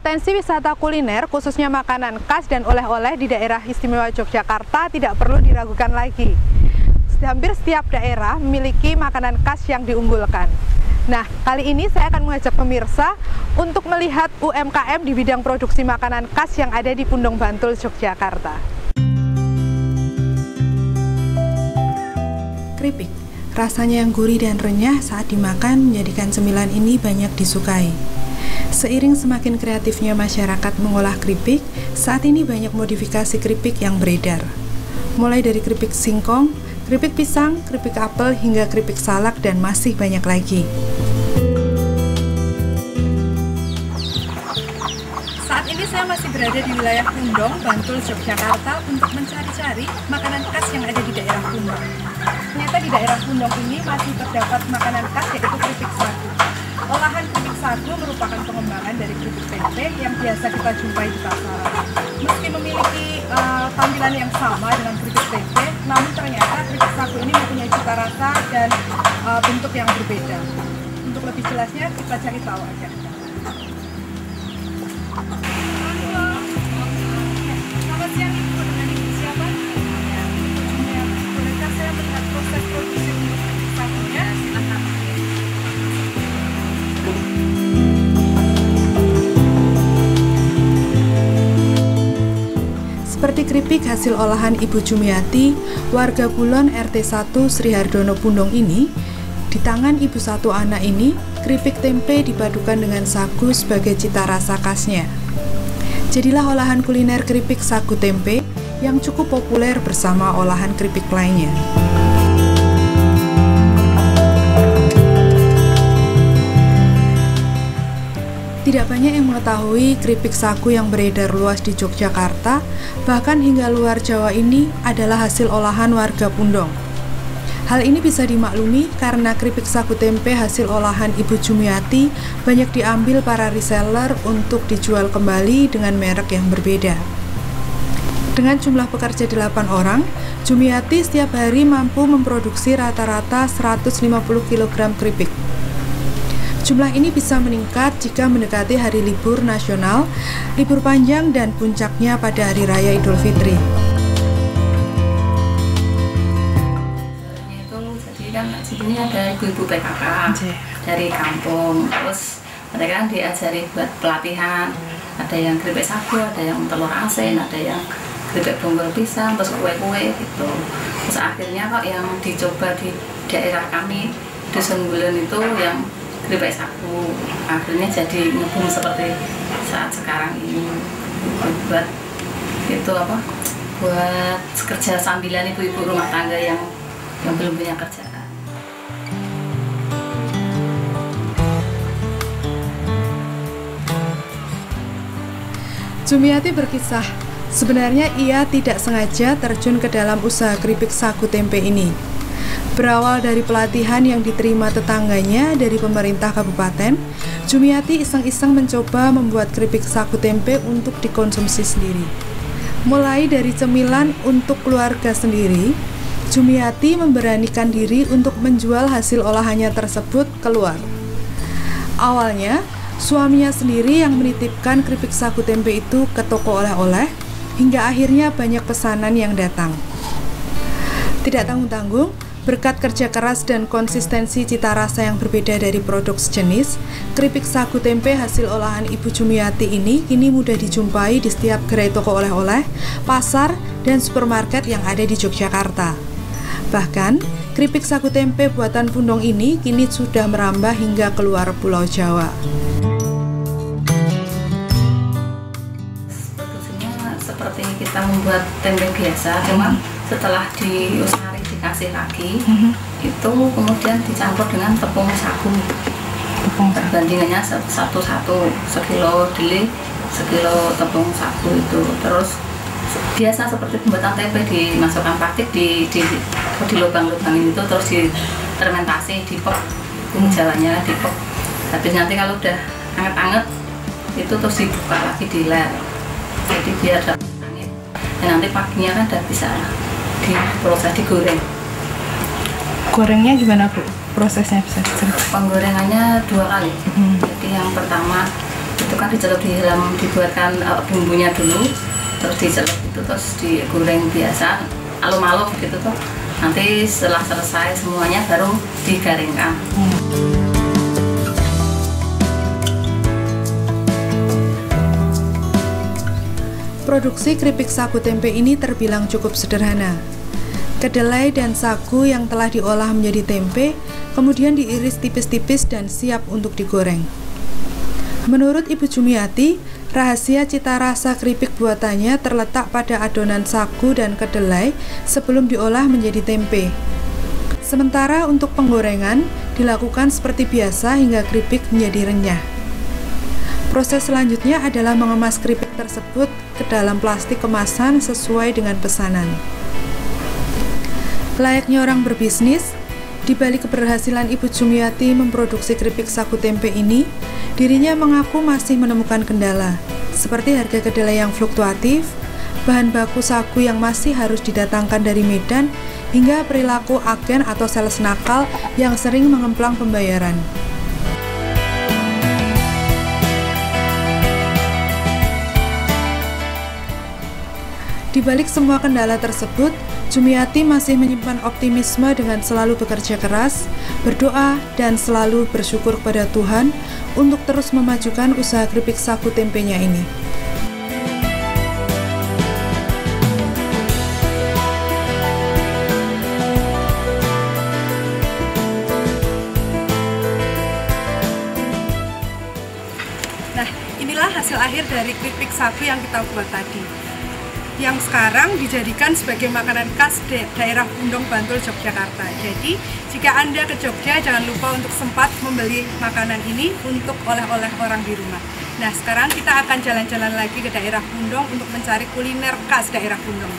Potensi wisata kuliner, khususnya makanan khas dan oleh-oleh di daerah istimewa Yogyakarta tidak perlu diragukan lagi. Hampir setiap daerah memiliki makanan khas yang diunggulkan. Nah, kali ini saya akan mengajak pemirsa untuk melihat UMKM di bidang produksi makanan khas yang ada di Pundong Bantul, Yogyakarta. Keripik, rasanya yang gurih dan renyah saat dimakan menjadikan cemilan ini banyak disukai. Seiring semakin kreatifnya masyarakat mengolah keripik, saat ini banyak modifikasi keripik yang beredar. Mulai dari keripik singkong, keripik pisang, keripik apel, hingga keripik salak, dan masih banyak lagi. Saat ini saya masih berada di wilayah Pundong, Bantul, Yogyakarta untuk mencari-cari makanan khas yang ada di daerah Pundong. Ternyata di daerah Pundong ini masih terdapat makanan khas yaitu keripik sagu. Olahan keripik sagu merupakan pengembangan dari keripik tempe yang biasa kita jumpai di pasaran. Meski memiliki tampilan yang sama dengan keripik tempe, namun ternyata keripik sagu ini mempunyai cita rasa dan bentuk yang berbeda. Untuk lebih jelasnya, kita cari tahu aja. Selamat siang Ibu, dengan Ibu siapa? Bolehkah saya melihat proses produksi keripik sagunya? Silakan. Seperti keripik hasil olahan Ibu Jumiati, warga Bulon RT 1 Sri Hardono Pundong ini, di tangan ibu satu anak ini, keripik tempe dipadukan dengan sagu sebagai cita rasa khasnya. Jadilah olahan kuliner keripik sagu tempe yang cukup populer bersama olahan keripik lainnya. Tidak banyak yang mengetahui keripik sagu yang beredar luas di Yogyakarta, bahkan hingga luar Jawa ini adalah hasil olahan warga Pundong. Hal ini bisa dimaklumi karena keripik sagu tempe hasil olahan Ibu Jumiati banyak diambil para reseller untuk dijual kembali dengan merek yang berbeda. Dengan jumlah pekerja 8 orang, Jumiati setiap hari mampu memproduksi rata-rata 150 kg keripik. Jumlah ini bisa meningkat jika mendekati hari libur nasional, libur panjang, dan puncaknya pada Hari Raya Idul Fitri. Jadi kan di sini ada ibu-ibu PKK dari kampung, terus mereka kan diajari buat pelatihan. Ada yang keripik sagu, ada yang telur asin, ada yang keripik bonggol pisang, terus kue-kue gitu. Terus akhirnya kok yang dicoba di daerah kami, Dusun Bulon itu yang keripik sagu, akhirnya jadi ngebum seperti saat sekarang ini. Buat itu apa? Buat kerja sambilan ibu-ibu rumah tangga yang belum punya kerjaan. Jumiati berkisah, sebenarnya ia tidak sengaja terjun ke dalam usaha keripik sagu tempe ini. Berawal dari pelatihan yang diterima tetangganya dari pemerintah kabupaten, Jumiati iseng-iseng mencoba membuat keripik sagu tempe untuk dikonsumsi sendiri. Mulai dari cemilan untuk keluarga sendiri, Jumiati memberanikan diri untuk menjual hasil olahannya tersebut keluar. Awalnya, suaminya sendiri yang menitipkan keripik sagu tempe itu ke toko oleh-oleh, hingga akhirnya banyak pesanan yang datang. Tidak tanggung-tanggung, berkat kerja keras dan konsistensi cita rasa yang berbeda dari produk sejenis, keripik sagu tempe hasil olahan Ibu Jumiati ini kini mudah dijumpai di setiap gerai toko oleh-oleh, pasar, dan supermarket yang ada di Yogyakarta. Bahkan, keripik sagu tempe buatan Pundong ini kini sudah merambah hingga keluar Pulau Jawa. Sebetulnya seperti kita membuat tempe biasa, cuma setelah dikasih ragi, itu kemudian dicampur dengan tepung sagu. Perbandingannya satu-satu, sekilo deli, sekilo tepung sagu itu. Terus biasa seperti pembuatan tempe dimasukkan praktik di lubang-lubangin itu, terus difermentasi, dipek, Jawanya dipek. Habis nanti kalau udah anget-anget itu terus dibuka lagi di ler. Jadi biar dapat angin. Dan nanti paginya kan udah bisa diproses digoreng. Gorengnya gimana Bu? Prosesnya bisa diceritakan? Penggorengannya 2 kali. Jadi yang pertama itu kan dicelup di dalam, dibuatkan bumbunya dulu, terus dicelup itu terus digoreng biasa alum-alum gitu tuh. Nanti setelah selesai semuanya baru digaringkan. Produksi keripik sagu tempe ini terbilang cukup sederhana. Kedelai dan sagu yang telah diolah menjadi tempe, kemudian diiris tipis-tipis dan siap untuk digoreng. Menurut Ibu Jumiati, rahasia cita rasa keripik buatannya terletak pada adonan sagu dan kedelai sebelum diolah menjadi tempe. Sementara untuk penggorengan dilakukan seperti biasa hingga keripik menjadi renyah. Proses selanjutnya adalah mengemas keripik tersebut ke dalam plastik kemasan sesuai dengan pesanan. Layaknya orang berbisnis, di balik keberhasilan Ibu Jumiati memproduksi keripik sagu tempe ini, dirinya mengaku masih menemukan kendala, seperti harga kedelai yang fluktuatif, bahan baku sagu yang masih harus didatangkan dari Medan, hingga perilaku agen atau sales nakal yang sering mengemplang pembayaran. Di balik semua kendala tersebut, Jumiati masih menyimpan optimisme dengan selalu bekerja keras, berdoa, dan selalu bersyukur kepada Tuhan untuk terus memajukan usaha keripik sagu tempenya ini. Nah, inilah hasil akhir dari keripik sagu yang kita buat tadi, yang sekarang dijadikan sebagai makanan khas daerah Bundong, Bantul, Yogyakarta. Jadi, jika Anda ke Jogja, jangan lupa untuk sempat membeli makanan ini untuk oleh-oleh orang di rumah. Nah, sekarang kita akan jalan-jalan lagi ke daerah Bundong untuk mencari kuliner khas daerah Bundong.